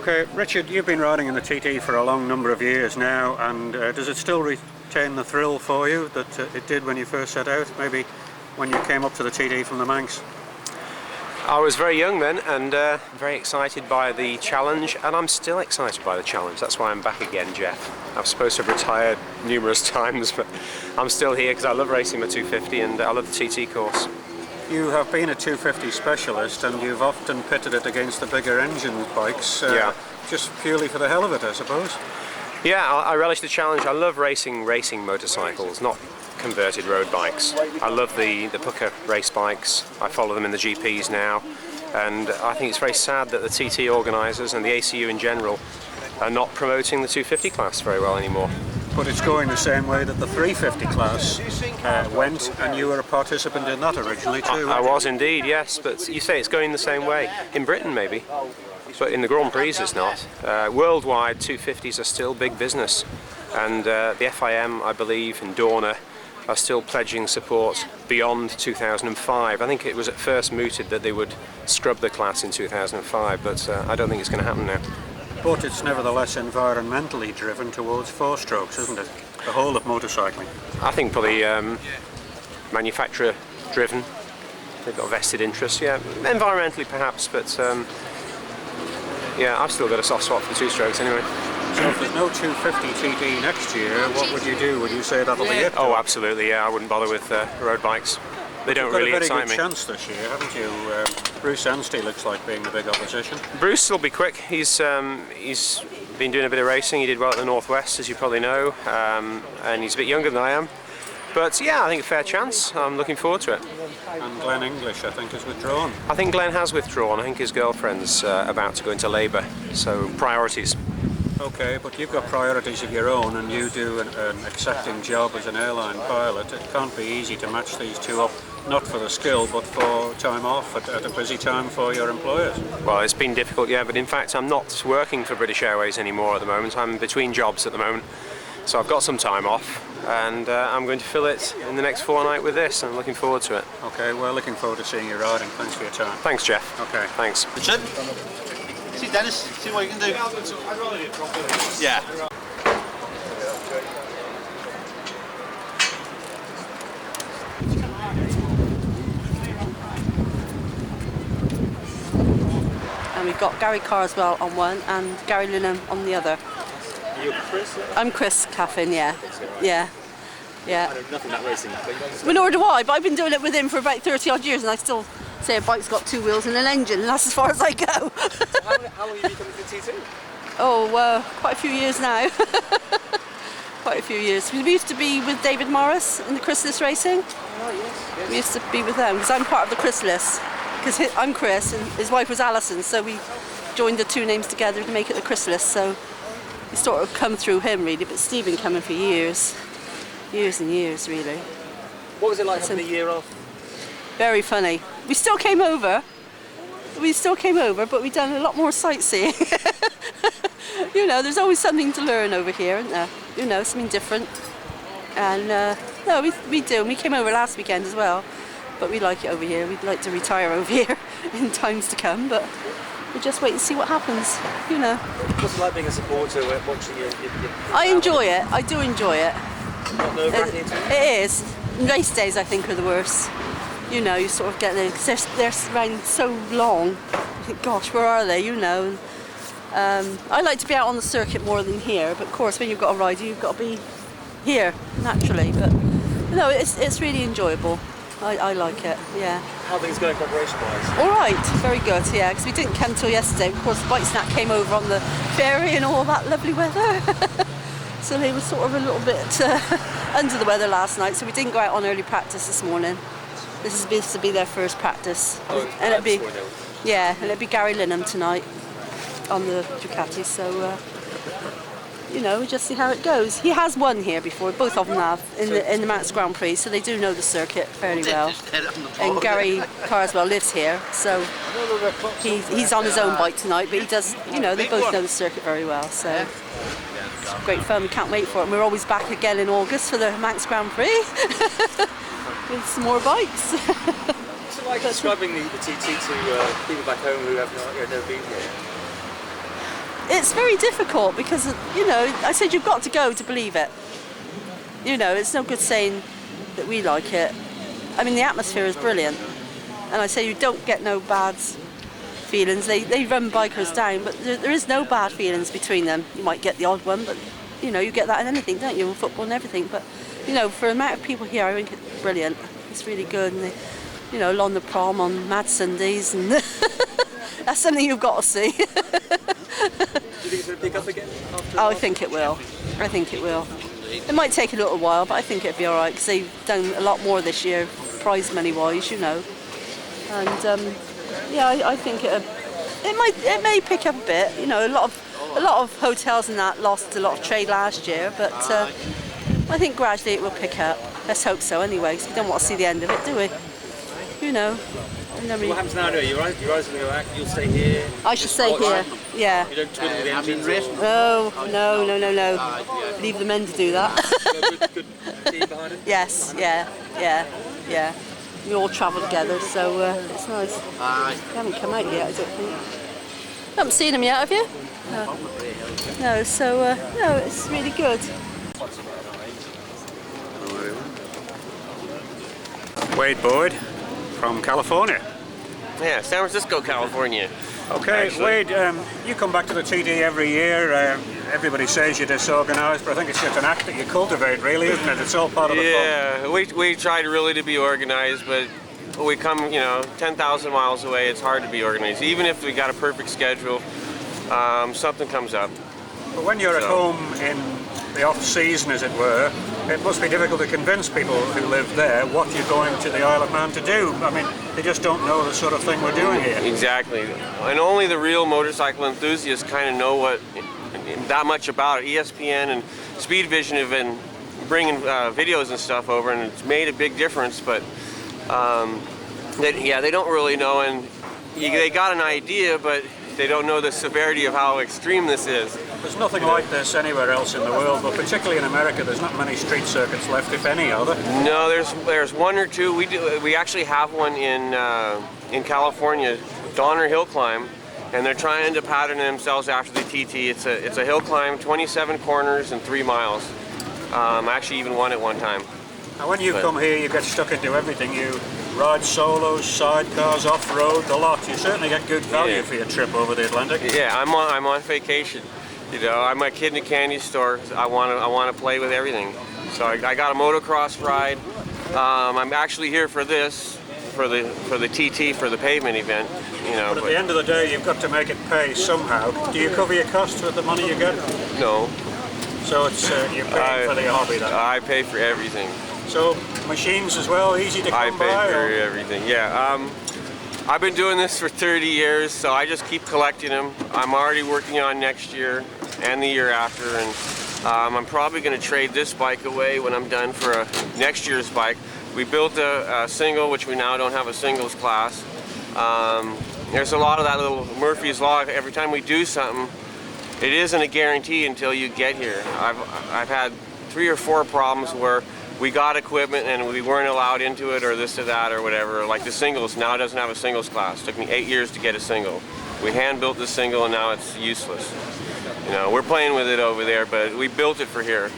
Okay, Richard, you've been riding in the TT for a long number of years now, and does it still retain the thrill for you that it did when you first set out, maybe when you came up to the TT from the Manx? I was very young then and very excited by the challenge, and I'm still excited by the challenge. That's why I'm back again, Geoff. I was supposed to have retired numerous times, but I'm still here because I love racing my 250 and I love the TT course. You have been a 250 specialist and you've often pitted it against the bigger engine bikes, just purely for the hell of it, I suppose. Yeah, I relish the challenge. I love racing motorcycles, not converted road bikes. I love the pucker race bikes. I follow them in the GPs now, and I think it's very sad that the TT organisers and the ACU in general are not promoting the 250 class very well anymore. But it's going the same way that the 350 class went, and you were a participant in that originally too. I was indeed, yes, but you say it's going the same way. In Britain maybe, but in the Grand Prix it's not. Worldwide 250s are still big business, and the FIM, I believe, and Dorna are still pledging support beyond 2005. I think it was at first mooted that they would scrub the class in 2005, but I don't think it's going to happen now. But it's nevertheless environmentally driven towards four strokes, isn't it? The whole of motorcycling. I think probably manufacturer driven. They've got a vested interest, yeah. Environmentally perhaps, but yeah, I've still got a soft spot for two strokes anyway. So if there's no 250 TT next year, what would you do? Would you say that'll be it? Oh, absolutely, yeah. I wouldn't bother with road bikes. They don't really excite me. You've got a very good chance this year, haven't you? Bruce Anstey looks like being the big opposition. Bruce will be quick. He's been doing a bit of racing. He did well at the Northwest, as you probably know, and he's a bit younger than I am. But yeah, I think a fair chance. I'm looking forward to it. And Glenn English, I think, has withdrawn. I think Glenn has withdrawn. I think his girlfriend's about to go into labour. So priorities. Okay, but you've got priorities of your own, and you do an accepting job as an airline pilot. It can't be easy to match these two up, not for the skill, but for time off at a busy time for your employers. Well, it's been difficult, yeah, but in fact I'm not working for British Airways anymore at the moment. I'm between jobs at the moment, so I've got some time off, and I'm going to fill it in the next fortnight with this, and I'm looking forward to it. Okay, well, looking forward to seeing you riding. Thanks for your time. Thanks, Geoff. Okay. Thanks. Richard? See Dennis, see what you can do. Yeah. And we've got Gary Carswell on one and Gary Linham on the other. You're Chris? I'm Chris Caffyn, yeah. Yeah. Yeah. I know nothing about racing. Well, nor do I, but I've been doing it with him for about 30 odd years, and I still say a bike's got two wheels and an engine, and that's as far as I go. How long have you been coming to TT? Oh, quite a few years now. Quite a few years. We used to be with David Morris in the Chrysalis racing. Oh, yes. We used to be with them, because I'm part of the Chrysalis. Because I'm Chris, and his wife was Alison, so we joined the two names together to make it the Chrysalis, so we sort of come through him, really, but Steve been coming for years. Years and years, really. What was it like having a year off? Very funny. We still came over, but we've done a lot more sightseeing. You know, there's always something to learn over here, isn't there? You know, something different. And no, we do. We came over last weekend as well, but we like it over here. We'd like to retire over here in times to come, but we'll just wait and see what happens, you know. What's it like being a supporter, watching your I enjoy it. I do enjoy it. Not nerve-wracking at all? It is. Race days, I think, are the worst. You know, you sort of get there, because they're around so long. You think, gosh, where are they, you know? I like to be out on the circuit more than here, but of course, when you've got a ride, you've got to be here, naturally. But, you know, it's really enjoyable. I like it, yeah. How are things going preparation-wise? All right, very good, yeah, because we didn't come till yesterday. Of course, Bike Snack came over on the ferry and all that lovely weather. So they were sort of a little bit under the weather last night, so we didn't go out on early practice this morning. This is supposed to be their first practice. And it'd be Gary Linham tonight on the Ducati, so you know, we just see how it goes. He has won here before, both of them have, in the Manx Grand Prix, so they do know the circuit fairly well. And Gary Carswell lives here, so he's on his own bike tonight, but he does, you know, they both know the circuit very well, so it's great fun. We can't wait for it. And we're always back again in August for the Manx Grand Prix with some more bikes. What's it like describing the TT to people back home who have never been here? it's very difficult because, you know, I said you've got to go to believe it. You know, it's no good saying that we like it. I mean, the atmosphere is brilliant. And I say you don't get no bad feelings. They run bikers down, but there is no bad feelings between them. You might get the odd one, but, you know, you get that in anything, don't you, in football and everything. But, you know, for the amount of people here, I think it's brilliant. It's really good. And they, you know, along the prom on Mad Sundays, and that's something you've got to see. Do you think it's going to pick up again? Oh, I think it will. I think it will. It might take a little while, but I think it'll be all right because they've done a lot more this year, prize money-wise, you know. And yeah, I think it may pick up a bit. You know, a lot of hotels and that lost a lot of trade last year, but I think gradually it will pick up. Let's hope so, anyway. Because we don't want to see the end of it, do we? You know. So what happens now? You're going to go back. You'll stay here. I should stay here. Yeah. You don't twiddle with the engines. No. Leave the men to do that. Good team behind it. Yes. Yeah. We all travel together, so it's nice. We haven't come out yet, I don't think. You haven't seen them yet, have you? No. So no, it's really good. Wade Boyd from California. Yeah, San Francisco, California. Okay, Actually. Wade, you come back to the TD every year. Everybody says you're disorganised, but I think it's just an act that you cultivate, really, isn't it? It's all part of the fun. Yeah, we tried really to be organized, but we come, you know, 10,000 miles away. It's hard to be organized. Even if we got a perfect schedule, something comes up. But when you're at home in the off-season, as it were, it must be difficult to convince people who live there what you're going to the Isle of Man to do. I mean, they just don't know the sort of thing we're doing here. Exactly. And only the real motorcycle enthusiasts kind of know that much about it. ESPN and Speed Vision have been bringing videos and stuff over, and it's made a big difference, but they don't really know, and they got an idea, but they don't know the severity of how extreme this is. There's nothing like this anywhere else in the world, but particularly in America, there's not many street circuits left, if any, are there? No, there's one or two. We actually have one in California, Donner Hill Climb, and they're trying to pattern themselves after the TT. It's a hill climb, 27 corners and 3 miles. I actually even won it one time. Now, when you come here, you get stuck into everything. You ride solos, sidecars, off-road, the lot. You certainly get good value for your trip over the Atlantic. Yeah, I'm on vacation. You know, I'm a kid in a candy store. I want to play with everything. So I got a motocross ride. I'm actually here for this, for the TT, for the pavement event. You know, but at the end of the day, you've got to make it pay somehow. Do you cover your costs with the money you get? No. So it's you're paying for the hobby then? I pay for everything. So machines as well, easy to come by? I pay for everything, yeah. I've been doing this for 30 years, so I just keep collecting them. I'm already working on next year and the year after, and I'm probably going to trade this bike away when I'm done for a next year's bike. We built a single, which we now don't have a singles class. There's a lot of that little Murphy's Law. Every time we do something, it isn't a guarantee until you get here. I've had 3 or 4 problems where we got equipment and we weren't allowed into it, or this or that or whatever. Like the singles, now it doesn't have a singles class. It took me 8 years to get a single. We hand built the single and now it's useless. You know, we're playing with it over there, but we built it for here.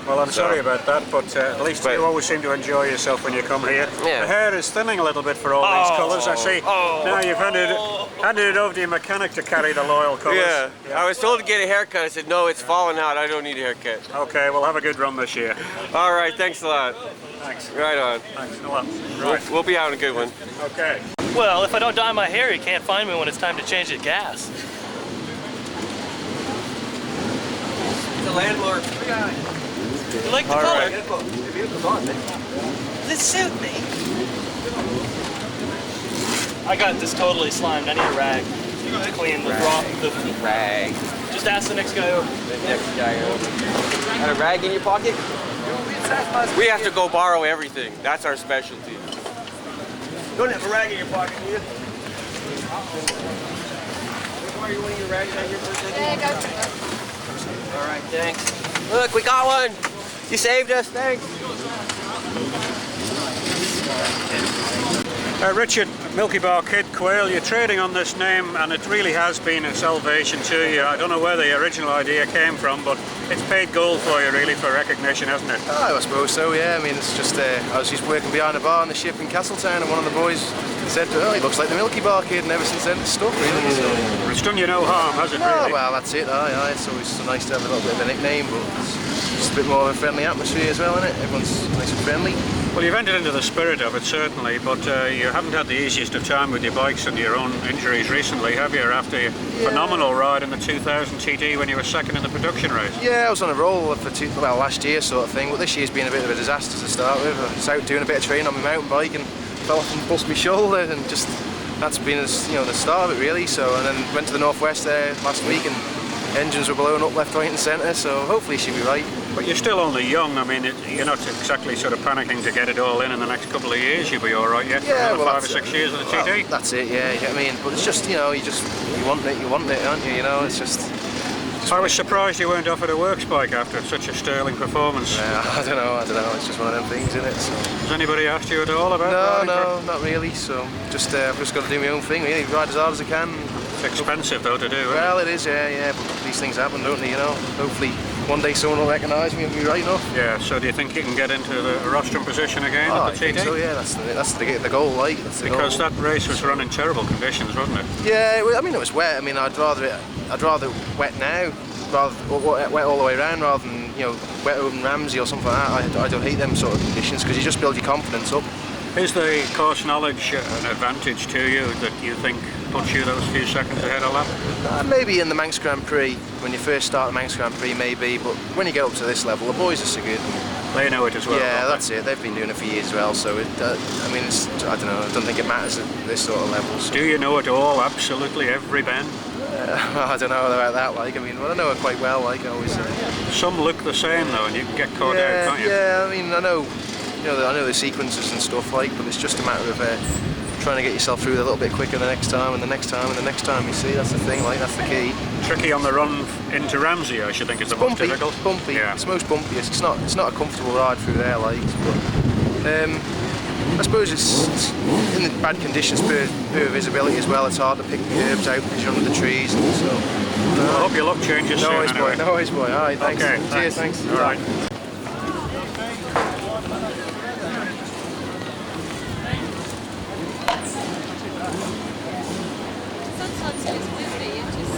Well, I'm sorry about that, but at least you always seem to enjoy yourself when you come here. Yeah. The hair is thinning a little bit for all these colours, I see. Now you've handed it over to your mechanic to carry the loyal colours. Yeah. I was told to get a haircut. I said, no, it's falling out. I don't need a haircut. Okay, we'll have a good run this year. All right, thanks a lot. Thanks. Right on. Thanks a lot. Right. We'll be having a good one. Okay. Well, if I don't dye my hair, you can't find me when it's time to change the gas. The landlord. You like the All color? right. Does it suit me? I got this totally slimed. I need a rag to clean the Rag. Just ask the next guy over. The next guy over. Got a rag in your pocket? We have to go borrow everything. That's our specialty. You don't have a rag in your pocket, do you? Why are you wanting your rag out here for a second? All right, thanks. Look, we got one. You saved us, thanks. Richard, Milky Bar Kid, Quayle, you're trading on this name and it really has been a salvation to you. I don't know where the original idea came from, but it's paid gold for you really for recognition, hasn't it? Oh, I suppose so, yeah. I mean, it's just, I was just working behind a bar on the ship in Castletown and one of the boys said, oh, he looks like the Milky Bar Kid, and ever since then it's stuck really. So. Well, it's done you no harm, has it Oh, really? well, that's it, aye. It's always so nice to have a little bit of a nickname, but it's just a bit more of a friendly atmosphere as well, isn't it? Everyone's nice and friendly. Well, you've entered into the spirit of it, certainly, but you haven't had the easiest of time with your bikes and your own injuries recently, have you? After your phenomenal ride in the 2000 TD when you were second in the production race. Yeah, I was on a roll for last year sort of thing, but this year's been a bit of a disaster to start with. I was out doing a bit of training on my mountain bike and fell off and bust my shoulder, and just that's been the start of it really. So, and then went to the northwest there last week and engines were blowing up left, right and centre, so hopefully she'll be right. But you're still only young. I mean, you're not exactly sort of panicking to get it all in the next couple of years. You'll be all right yet for another 5 or 6 years of the TD. Well, that's it, yeah. You know what I mean? But it's just, you want it, aren't you? You know, it's just. I was surprised you weren't offered a works bike after such a sterling performance. I don't know. It's just one of them things, isn't it? So. Has anybody asked you at all about? No, not really. So just I've just got to do my own thing, really. Ride as hard as I can. It's expensive though to do. Well, it is, yeah. But these things happen, don't they? You know. Hopefully, one day someone will recognise me and be right enough. Yeah. So do you think you can get into the rostrum position again I at the TD? think so, yeah. That's the goal, like. That's the because goal. that race was run in terrible conditions, wasn't it? Yeah. I mean, it was wet. I mean, I'd rather wet now. Wet all the way around rather than wet Open Ramsey or something like that. I don't hate them sort of conditions because you just build your confidence up. Is the course knowledge an advantage to you that you think puts you those few seconds ahead of lap? Maybe in the Manx Grand Prix, when you first start the Manx Grand Prix, maybe, but when you get up to this level, the boys are so good. They know it as well. Yeah, that's it. They've been doing it for years as well, so I mean, I don't know. I don't think it matters at this sort of level. So. Do you know it all, absolutely every bend? I don't know about that. Like, I mean, I know it quite well. Like, I always. Some look the same though, and you can get caught out, can't you? Yeah, I mean, I know the sequences and stuff, like, but it's just a matter of trying to get yourself through it a little bit quicker the next time and the next time and the next time. You see, that's the thing. Like, that's the key. Tricky on the run into Ramsey, I should think, is the most difficult. Bumpy. Yeah. It's most bumpiest. It's not a comfortable ride through there, like. But I suppose it's in the bad conditions, poor visibility as well. It's hard to pick the herbs out because you're under the trees and so. I hope your luck changes soon. Anyway. No worries, boy. All right, thanks. Okay, cheers, thanks. All right. Sometimes it's windy, it just